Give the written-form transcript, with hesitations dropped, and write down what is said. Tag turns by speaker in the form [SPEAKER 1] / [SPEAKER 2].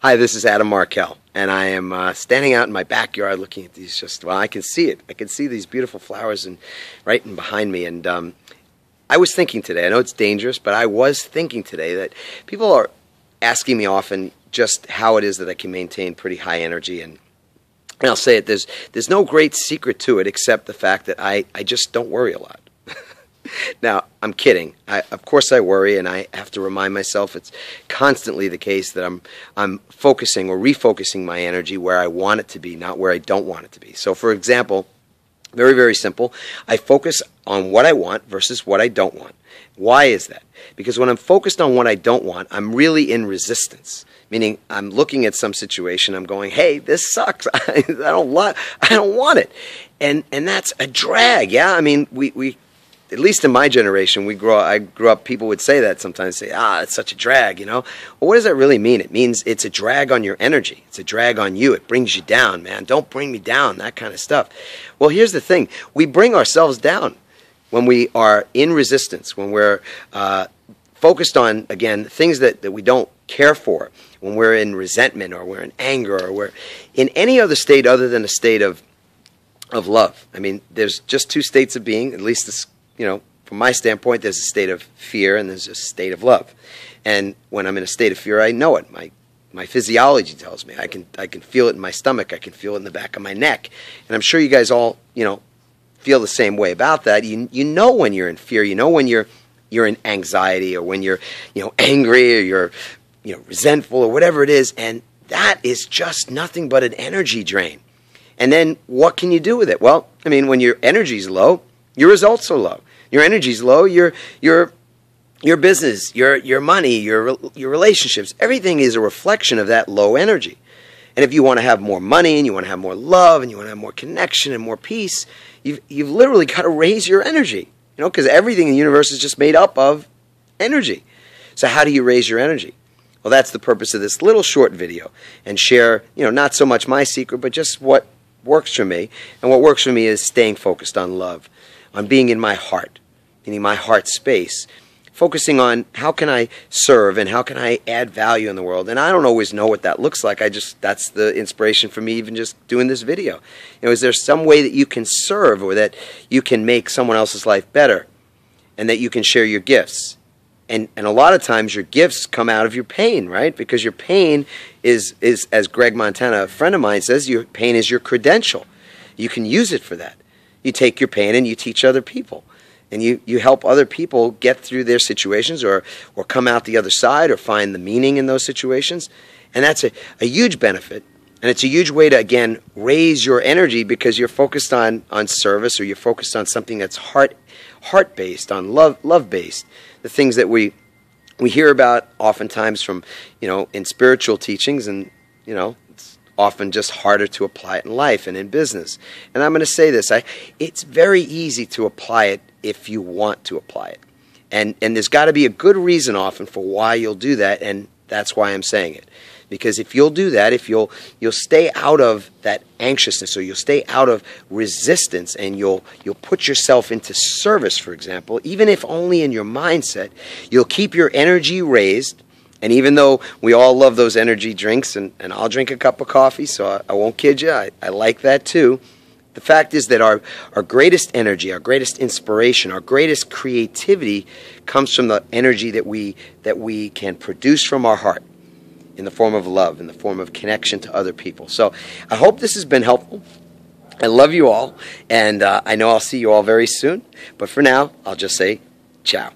[SPEAKER 1] Hi, this is Adam Markel, and I am standing out in my backyard looking at these well, I can see it. I can see these beautiful flowers right in behind me, and I was thinking today, I know it's dangerous, but I was thinking today that people are asking me often just how it is that I can maintain pretty high energy, and I'll say it, there's no great secret to it except the fact that I just don't worry a lot. Now, I'm kidding. Of course I worry, and I have to remind myself it's constantly the case that I'm focusing or refocusing my energy where I want it to be, not where I don't want it to be. So, for example, very, very simple, I focus on what I want versus what I don't want. Why is that? Because when I'm focused on what I don't want, I'm really in resistance. Meaning, I'm looking at some situation, I'm going, hey, this sucks. I don't want it. And that's a drag, yeah? I mean, we at least in my generation, I grew up, people would say that sometimes, say, it's such a drag, you know? Well, what does that really mean? It means it's a drag on your energy. It's a drag on you. It brings you down, man. Don't bring me down, that kind of stuff. Well, here's the thing. We bring ourselves down when we are in resistance, when we're focused on, again, things that we don't care for, when we're in resentment or we're in anger or we're in any other state other than a state of love. I mean, there's just two states of being, at least this, you know, from my standpoint, there's a state of fear and there's a state of love. And when I'm in a state of fear, I know it. My physiology tells me. I can feel it in my stomach. I can feel it in the back of my neck. And I'm sure you guys all, you know, feel the same way about that. You know when you're in fear. You know when you're in anxiety or when you're, you know, angry or you're, you know, resentful or whatever it is. And that is just nothing but an energy drain. And then what can you do with it? Well, I mean, when your energy's low, your results are low. Your energy's low. Your business, your money, your relationships, everything is a reflection of that low energy. And if you want to have more money and you want to have more love and you want to have more connection and more peace, you've literally got to raise your energy. You know, because everything in the universe is just made up of energy. So how do you raise your energy? Well, that's the purpose of this little short video, and share, you know, not so much my secret, but just what works for me. And what works for me is staying focused on love, on being in my heart, meaning my heart space, focusing on how can I serve and how can I add value in the world. And I don't always know what that looks like. That's the inspiration for me even just doing this video. You know, is there some way that you can serve or that you can make someone else's life better and that you can share your gifts? And a lot of times your gifts come out of your pain, right? Because your pain is, as Greg Montana, a friend of mine, says, your pain is your credential. You can use it for that. You take your pain and you teach other people. And you help other people get through their situations or come out the other side or find the meaning in those situations. And that's a huge benefit. And it's a huge way to, again, raise your energy because you're focused on service or you're focused on something that's heart-based, on love-based. The things that we hear about oftentimes from, you know, in spiritual teachings, and, you know, it's often just harder to apply it in life and in business. And I'm going to say this, it's very easy to apply it if you want to apply it. And there's got to be a good reason often for why you'll do that, and that's why I'm saying it. Because if you'll do that, if you'll stay out of that anxiousness or you'll stay out of resistance and you'll put yourself into service, for example, even if only in your mindset, you'll keep your energy raised. And even though we all love those energy drinks, and I'll drink a cup of coffee, so I won't kid you, I like that too. The fact is that our greatest energy, our greatest inspiration, our greatest creativity comes from the energy that we can produce from our heart in the form of love, in the form of connection to other people. So I hope this has been helpful. I love you all, and I know I'll see you all very soon. But for now, I'll just say ciao.